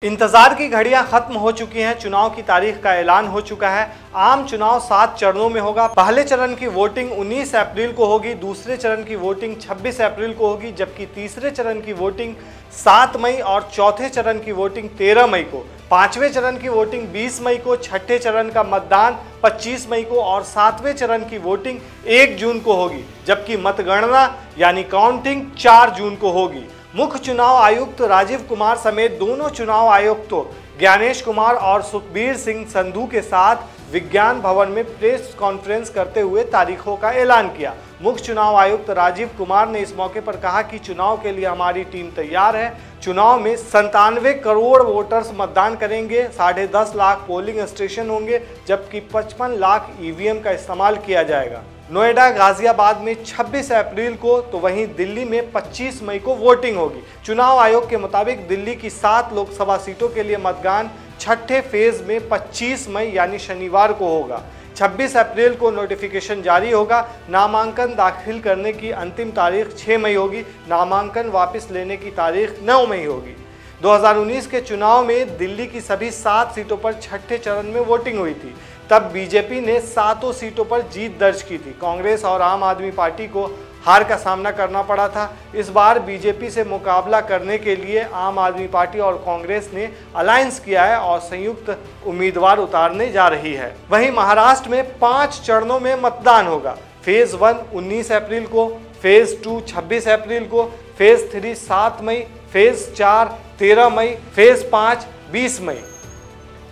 इंतजार की घड़ियां खत्म हो चुकी हैं। चुनाव की तारीख का ऐलान हो चुका है। आम चुनाव 7 चरणों में होगा। पहले चरण की वोटिंग 19 अप्रैल को होगी, दूसरे चरण की वोटिंग 26 अप्रैल को होगी, जबकि तीसरे चरण की वोटिंग 7 मई और चौथे चरण की वोटिंग 13 मई को, पांचवें चरण की वोटिंग 20 मई को, छठे चरण का मतदान 25 मई को और सातवें चरण की वोटिंग 1 जून को होगी, जबकि मतगणना यानी काउंटिंग 4 जून को होगी। मुख्य चुनाव आयुक्त राजीव कुमार समेत दोनों चुनाव आयुक्तों ज्ञानेश कुमार और सुखबीर सिंह संधू के साथ विज्ञान भवन में प्रेस कॉन्फ्रेंस करते हुए तारीखों का ऐलान किया। मुख्य चुनाव आयुक्त राजीव कुमार ने इस मौके पर कहा कि चुनाव के लिए हमारी टीम तैयार है। चुनाव में 97 करोड़ वोटर्स मतदान करेंगे, 10.5 लाख पोलिंग स्टेशन होंगे, जबकि 55 लाख ईवीएम का इस्तेमाल किया जाएगा। नोएडा, गाजियाबाद में 26 अप्रैल को तो वहीं दिल्ली में 25 मई को वोटिंग होगी। चुनाव आयोग के मुताबिक दिल्ली की 7 लोकसभा सीटों के लिए मतदान छठे फेज में 25 मई यानी शनिवार को होगा। 26 अप्रैल को नोटिफिकेशन जारी होगा। नामांकन दाखिल करने की अंतिम तारीख 6 मई होगी। नामांकन वापस लेने की तारीख 9 मई होगी। 2019 के चुनाव में दिल्ली की सभी 7 सीटों पर छठे चरण में वोटिंग हुई थी। तब बीजेपी ने 7 सीटों पर जीत दर्ज की थी। कांग्रेस और आम आदमी पार्टी को हार का सामना करना पड़ा था। इस बार बीजेपी से मुकाबला करने के लिए आम आदमी पार्टी और कांग्रेस ने अलायंस किया है और संयुक्त उम्मीदवार उतारने जा रही है। वहीं महाराष्ट्र में 5 चरणों में मतदान होगा। फेज 1 19 अप्रैल को, फेज 2 26 अप्रैल को, फेज 3 7 मई, फेज 4 13 मई, फेज 5 20 मई।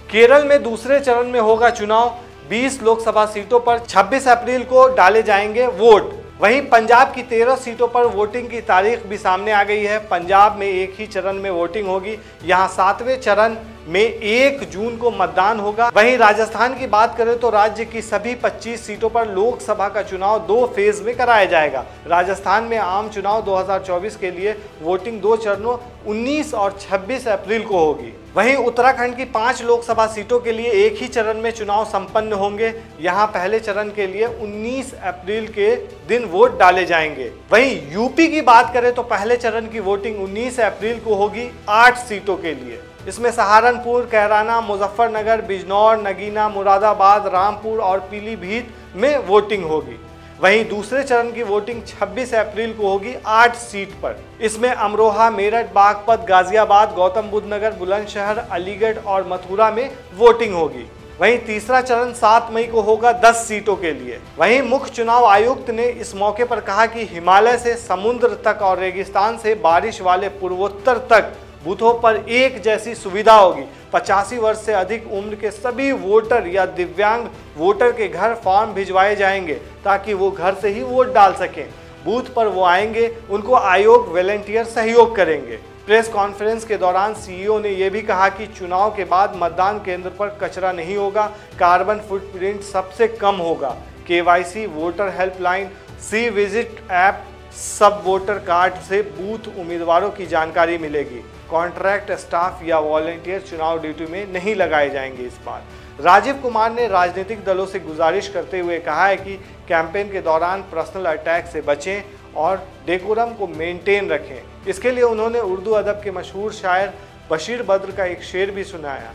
केरल में दूसरे चरण में होगा चुनाव। 20 लोकसभा सीटों पर 26 अप्रैल को डाले जाएंगे वोट। वहीं पंजाब की 13 सीटों पर वोटिंग की तारीख भी सामने आ गई है। पंजाब में एक ही चरण में वोटिंग होगी। यहां 7वें चरण में 1 जून को मतदान होगा। वहीं राजस्थान की बात करें तो राज्य की सभी 25 सीटों पर लोकसभा का चुनाव 2 फेज में कराया जाएगा। राजस्थान में आम चुनाव 2024 के लिए वोटिंग 2 चरणों 19 और 26 अप्रैल को होगी। वहीं उत्तराखंड की 5 लोकसभा सीटों के लिए एक ही चरण में चुनाव संपन्न होंगे। यहां पहले चरण के लिए 19 अप्रैल के दिन वोट डाले जाएंगे। वहीं यूपी की बात करें तो पहले चरण की वोटिंग 19 अप्रैल को होगी 8 सीटों के लिए। इसमें सहारनपुर, कैराना, मुजफ्फरनगर, बिजनौर, नगीना, मुरादाबाद, रामपुर और पीलीभीत में वोटिंग होगी। वहीं दूसरे चरण की वोटिंग 26 अप्रैल को होगी 8 सीट पर। इसमें अमरोहा, मेरठ, बागपत, गाजियाबाद, गौतम बुद्ध नगर, बुलंदशहर, अलीगढ़ और मथुरा में वोटिंग होगी। वहीं तीसरा चरण 7 मई को होगा 10 सीटों के लिए। वहीं मुख्य चुनाव आयुक्त ने इस मौके पर कहा कि हिमालय से समुद्र तक और रेगिस्तान से बारिश वाले पूर्वोत्तर तक बूथों पर एक जैसी सुविधा होगी। 85 वर्ष से अधिक उम्र के सभी वोटर या दिव्यांग वोटर के घर फॉर्म भिजवाए जाएंगे ताकि वो घर से ही वोट डाल सकें। बूथ पर वो आएंगे, उनको आयोग वॉलंटियर सहयोग करेंगे। प्रेस कॉन्फ्रेंस के दौरान सीईओ ने यह भी कहा कि चुनाव के बाद मतदान केंद्र पर कचरा नहीं होगा, कार्बन फुटप्रिंट सबसे कम होगा। केवाईसी, वोटर हेल्पलाइन, सी विजिट ऐप, सब वोटर कार्ड से बूथ उम्मीदवारों की जानकारी मिलेगी। कॉन्ट्रैक्ट स्टाफ या वॉलंटियर चुनाव ड्यूटी में नहीं लगाए जाएंगे। इस बार राजीव कुमार ने राजनीतिक दलों से गुजारिश करते हुए कहा है कि कैंपेन के दौरान पर्सनल अटैक से बचें और डेकोरम को मेंटेन रखें। इसके लिए उन्होंने उर्दू अदब के मशहूर शायर बशीर बद्र का एक शेर भी सुनाया।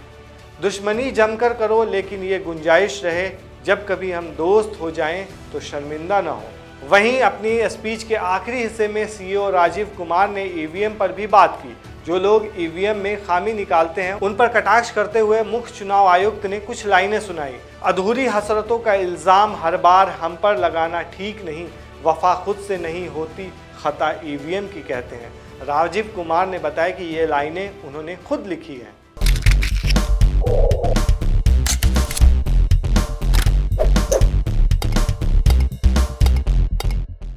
दुश्मनी जमकर करो लेकिन ये गुंजाइश रहे, जब कभी हम दोस्त हो जाएं तो शर्मिंदा ना हो। वहीं अपनी स्पीच के आखिरी हिस्से में सीईओ राजीव कुमार ने ईवीएम पर भी बात की। जो लोग ईवीएम में खामी निकालते हैं उन पर कटाक्ष करते हुए मुख्य चुनाव आयुक्त ने कुछ लाइनें सुनाई। अधूरी हसरतों का इल्ज़ाम हर बार हम पर लगाना ठीक नहीं, वफा खुद से नहीं होती, खता ईवीएम की कहते हैं। राजीव कुमार ने बताया कि ये लाइनें उन्होंने खुद लिखी हैं।